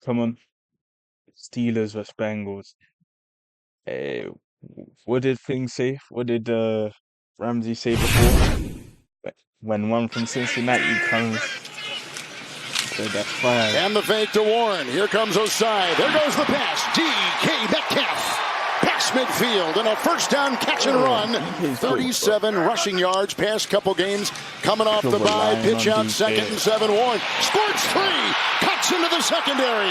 come on. Steelers vs Bengals. Uh, what did things say? What did Ramsey say before? When one from Cincinnati comes to that fire. And the fake to Warren. Here comes Osai. There goes the pass. DK Metcalf. Pass midfield and a first down catch and run. 37 rushing yards past couple games. Coming off the bye. Pitch out 2nd and 7. Warren sports 3. Cuts into the secondary.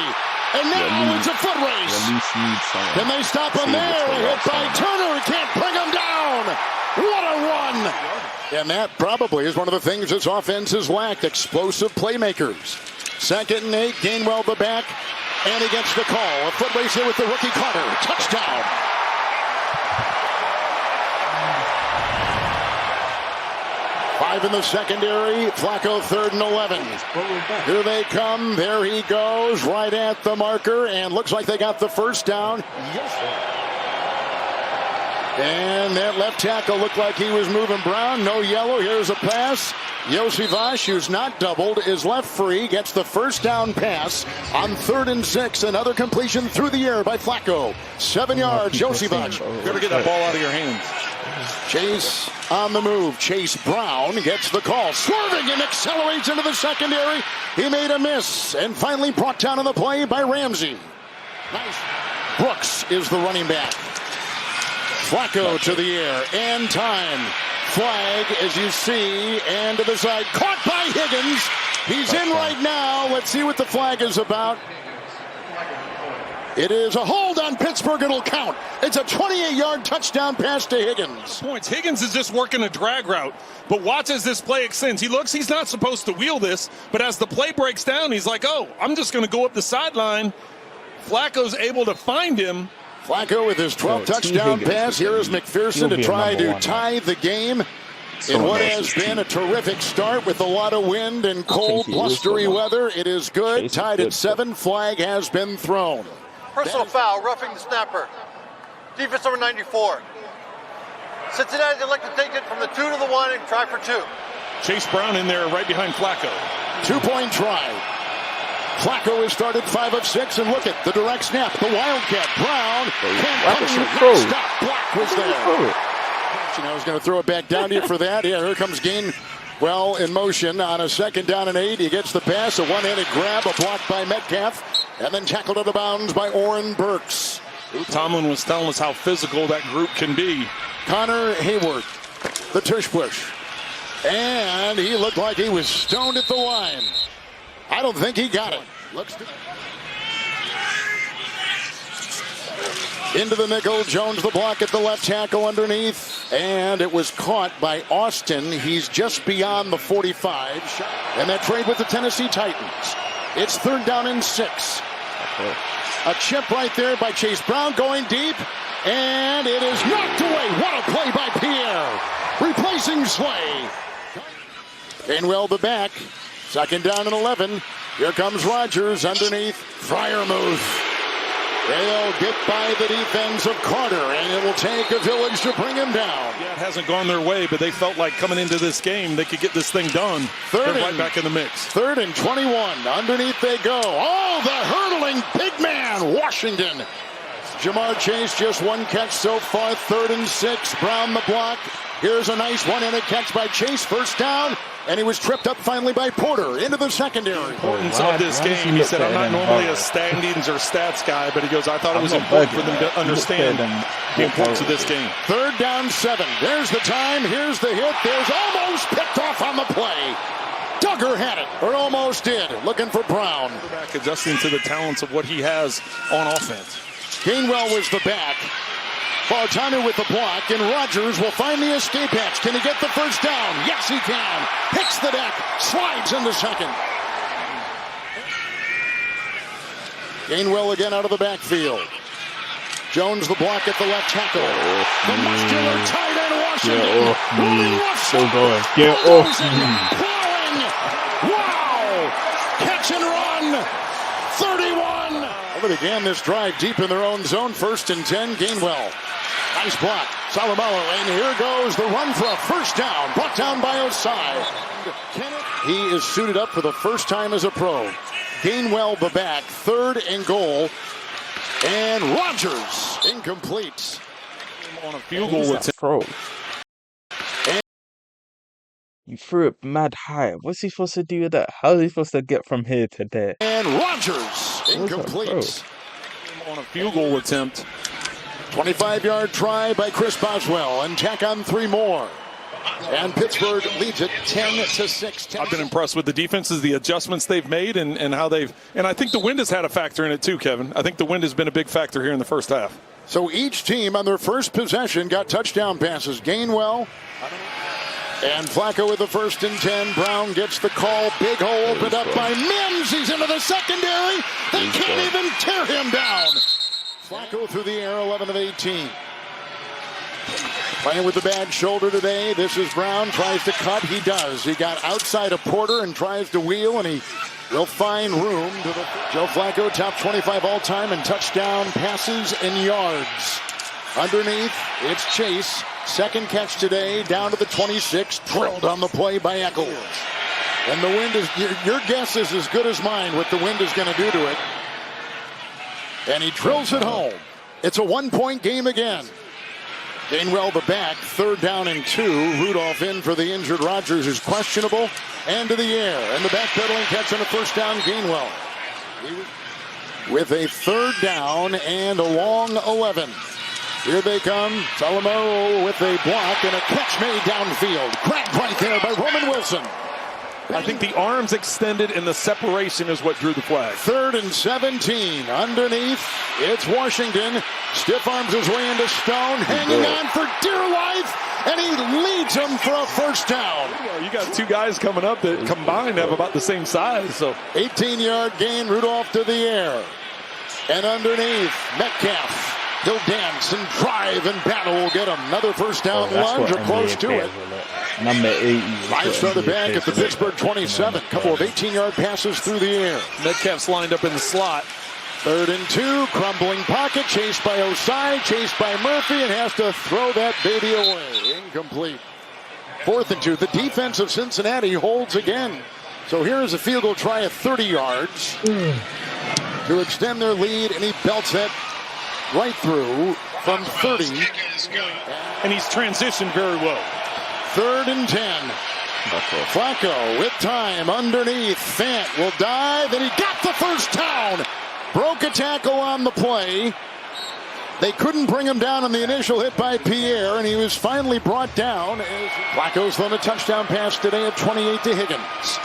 And now it's a foot race. Can they stop him there? Hit by Turner. Can't bring him down. What a run. And that probably is one of the things this offense has lacked. Explosive playmakers. 2nd and 8. Gainwell the back. And he gets the call. A foot race here with the rookie Carter. Touchdown. Five in the secondary. Flacco 3rd and 11. Here they come. There he goes. Right at the marker. And looks like they got the first down. And that left tackle looked like he was moving Brown. No yellow. Here's a pass. Josivash, who's not doubled, is left free. Gets the first down pass on 3rd and 6. Another completion through the air by Flacco. 7 yards. Josivash. Better get that ball out of your hands. Chase on the move. Chase Brown gets the call. Swerving and accelerates into the secondary. He made a miss and finally brought down on the play by Ramsey. Nice. Brooks is the running back. Flacco to the air. And time. Flag, as you see, and to the side. Caught by Higgins. He's in right now. Let's see what the flag is about. It is a hold on Pittsburgh. It'll count. It's a 28-yard touchdown pass to Higgins. Points. Higgins is just working a drag route. But watch as this play extends. He looks, he's not supposed to wheel this. But as the play breaks down, he's like, oh, I'm just going to go up the sideline. Flacco's able to find him. Flacco with his 12th touchdown pass. Here is McPherson to try to tie the game in what has been a terrific start with a lot of wind and cold, blustery weather. It is good. Tied at 7. Flag has been thrown. Personal foul, roughing the snapper. Defense number 94. Cincinnati elected to take it from the 2 to the 1 and try for 2. Chase Brown in there right behind Flacco. 2-point try. Flacco has started 5 of 6, and look at the direct snap. The Wildcat. Brown can't punch it. Stop. Block was there. I was going to throw it back down to you for that. Yeah, here comes Gainwell in motion on a 2nd down and 8. He gets the pass, a one-handed grab, a block by Metcalf, and then tackled out of bounds by Oren Burks. Tomlin was telling us how physical that group can be. Connor Hayward, the tush push. And he looked like he was stoned at the line. I don't think he got it. Into the nickel. Jones the block at the left tackle underneath. And it was caught by Austin. He's just beyond the 45. And that trade with the Tennessee Titans. It's 3rd down and 6. A chip right there by Chase Brown going deep. And it is knocked away. What a play by Pierre. Replacing Slay. Gainwell the back. 2nd down and 11. Here comes Rodgers underneath. Freiermuth. They'll get by the defense of Carter, and it will take a village to bring him down. Yeah, it hasn't gone their way, but they felt like coming into this game, they could get this thing done. They're right back in the mix. 3rd and 21. Underneath they go. Oh, the hurdling big man, Washington. Jamar Chase, just 1 catch so far. 3rd and 6. Brown the block. Here's a nice one-handed catch by Chase. First down. And he was tripped up finally by Porter into the secondary. Importance of this game. He said, I'm not normally a standings or stats guy, but he goes, I thought it was important for them to understand the importance of this game. 3rd down 7. There's the time. Here's the hit. There's almost picked off on the play. Duggar had it, or almost did. Looking for Brown. Back adjusting to the talents of what he has on offense. Gainwell was the back. Bartanu with the block, and Rodgers will find the escape hatch. Can he get the first down? Yes, he can. Hits the deck, slides into 2nd. Gainwell again out of the backfield. Jones the block at the left tackle. The muscular tight end Washington. Still going. Get off. Plowing. Wow. Catch and run. 31. Well, they began this drive deep in their own zone. 1st and 10. Gainwell. Nice block. Salamalo. And here goes the run for a first down. Brought down by Osai. He is suited up for the first time as a pro. Gainwell the back, 3rd and goal. And Rodgers incomplete. On a field goal with throw. You threw it mad high. What's he supposed to do with that? How is he supposed to get from here to there? And Rodgers incomplete. On a field goal attempt. 25-yard try by Chris Boswell, and tack on 3 more. And Pittsburgh leads it 10-6. I've been impressed with the defenses, the adjustments they've made, and how they've. And I think the wind has had a factor in it too, Kevin. I think the wind has been a big factor here in the first half. So each team on their first possession got touchdown passes. Gainwell and Flacco with the 1st and 10. Brown gets the call. Big hole opened up by Mims. He's into the secondary. They can't even tear him down. Flacco through the air, 11 of 18. Playing with the bad shoulder today. This is Brown. Tries to cut. He does. He got outside of Porter and tries to wheel, and he will find room. Joe Flacco, top 25 all-time in touchdown passes and yards. Underneath, it's Chase. 2nd catch today, down to the 26. Drilled on the play by Echols. And the wind is, your guess is as good as mine what the wind is going to do to it. And he drills it home. It's a 1-point game again. Gainwell the back, 3rd down and 2. Rudolph in for the injured Rodgers is questionable. And to the air. And the backpedaling catch on the 1st down, Gainwell. With a 3rd down and a long 11. Here they come. Salamo with a block and a catch made downfield. Grabbed right there by Roman Wilson. I think the arms extended and the separation is what drew the flag. 3rd and 17. Underneath, it's Washington. Stiff arms his way into Stone. Hanging on for dear life. And he leads him for a 1st down. You got 2 guys coming up that combined have about the same size. So 18-yard gain. Rudolph to the air. And underneath, Metcalf. He'll dance and drive and battle will get him. Another 1st down lunge or close to it. Number 80. 5 started back at the Pittsburgh 27. Couple of 18-yard passes through the air. Metcalf's lined up in the slot. 3rd and 2. Crumbling pocket. Chased by Osai. Chased by Murphy. And has to throw that baby away. Incomplete. 4th and 2. The defense of Cincinnati holds again. So here is a field goal try at 30 yards to extend their lead. And he belts that right through from 30. And he's transitioned very well. 3rd and 10. Flacco with time underneath. Fant will dive, and he got the 1st down. Broke a tackle on the play. They couldn't bring him down on the initial hit by Pierre, and he was finally brought down. Flacco's thrown a touchdown pass today at 28 to Higgins.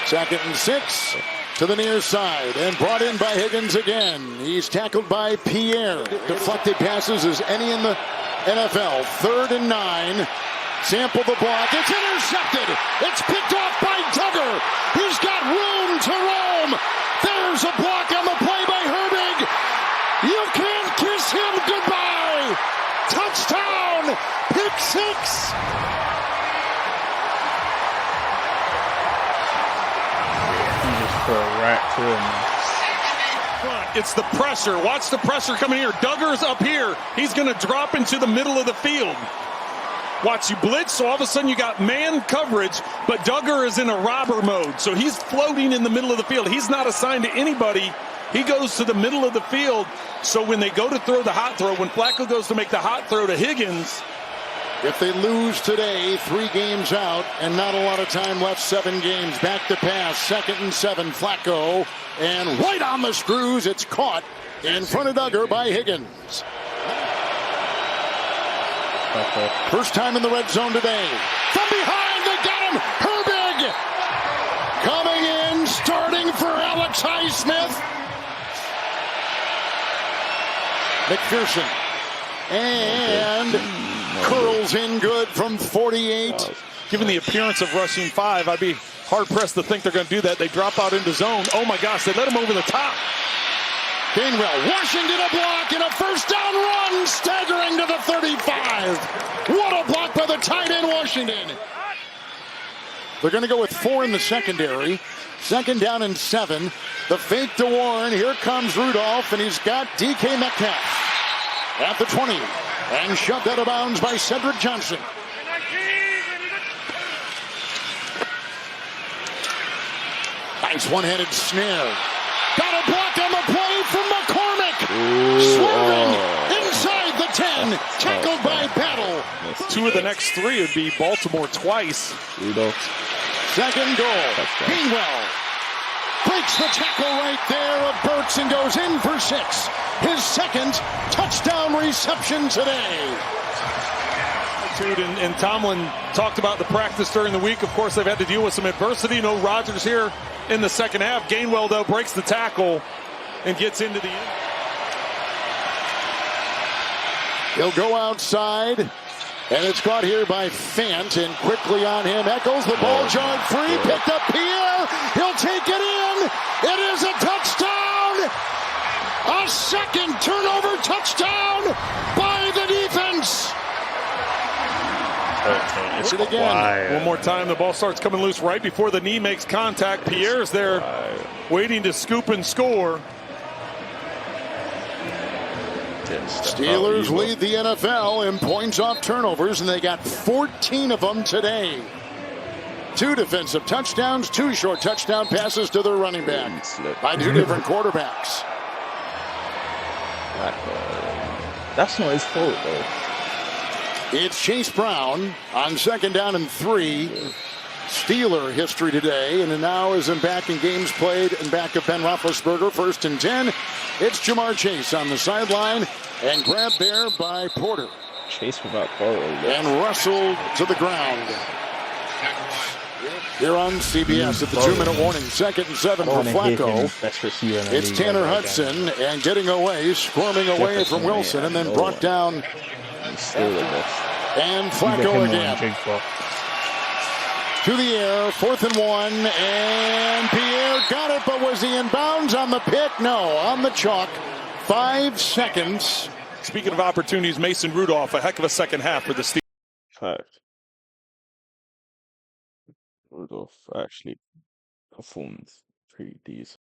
2nd and 6 to the near side, and brought in by Higgins again. He's tackled by Pierre. Deflected passes as any in the NFL. 3rd and 9. Sample the block. It's intercepted. It's picked off by Duggar. He's got room to roam. There's a block on the play by Herbig. You can't kiss him goodbye. Touchdown. Pick 6. Right to him. It's the pressure. Watch the pressure coming here. Duggar's up here. He's going to drop into the middle of the field. Watch, you blitz, so all of a sudden you got man coverage, but Duggar is in a robber mode. So he's floating in the middle of the field. He's not assigned to anybody. He goes to the middle of the field. So when they go to throw the hot throw, when Flacco goes to make the hot throw to Higgins. If they lose today, 3 games out, and not a lot of time left, 7 games. Back to pass, 2nd and 7, Flacco. And right on the screws, it's caught in front of Duggar by Higgins. First time in the red zone today. From behind, they got him. Herbig coming in, starting for Alex Highsmith. McPherson. And curls in good from 48. Given the appearance of rushing 5, I'd be hard-pressed to think they're going to do that. They drop out into zone. Oh, my gosh, they let him over the top. Gainwell, Washington a block and a 1st down run, staggering to the 35. What a block by the tight end, Washington. They're going to go with 4 in the secondary. 2nd down and 7. The fake to Warren. Here comes Rudolph, and he's got DK Metcalf at the 20. And shoved out of bounds by Cedric Johnson. Nice one-handed snare. Got a block on the play from McCormick. Swerving inside the 10. Tackled by Battle. 2 of the next 3 would be Baltimore twice. Second goal. Gainwell breaks the tackle right there of Burks and goes in for 6. His second touchdown reception today. And Tomlin talked about the practice during the week. Of course, they've had to deal with some adversity. No Rodgers here in the second half. Gainwell, though, breaks the tackle and gets into the end. He'll go outside, and it's caught here by Fant, and quickly on him. Eccles, the ball jarred free, picked up Pierre. He'll take it in. It is a touchdown. A second turnover touchdown by the defense. Watch it again. One more time, the ball starts coming loose right before the knee makes contact. Pierre's there waiting to scoop and score. Steelers lead the NFL in points off turnovers, and they got 14 of them today. 2 defensive touchdowns, 2 short touchdown passes to their running back by 2 different quarterbacks. That's not his fault, though. It's Chase Brown on 2nd down and 3. Steeler history today, and now is back in games played and back of Ben Roethlisberger. 1st and 10. It's Jamar Chase on the sideline and grabbed there by Porter. Chase without ball. And Russell to the ground. Here on CBS at the 2-minute warning. 2nd and 7 for Flacco. It's Tanner Hudson and getting away, squirming away from Wilson, and then brought down. And Flacco again. To the air, 4th and 1, and Pierre got it, but was he in bounds on the pick? No, on the chalk. 5 seconds. Speaking of opportunities, Mason Rudolph, a heck of a second half for the Steelers. Fact. Rudolph actually performed pretty decent.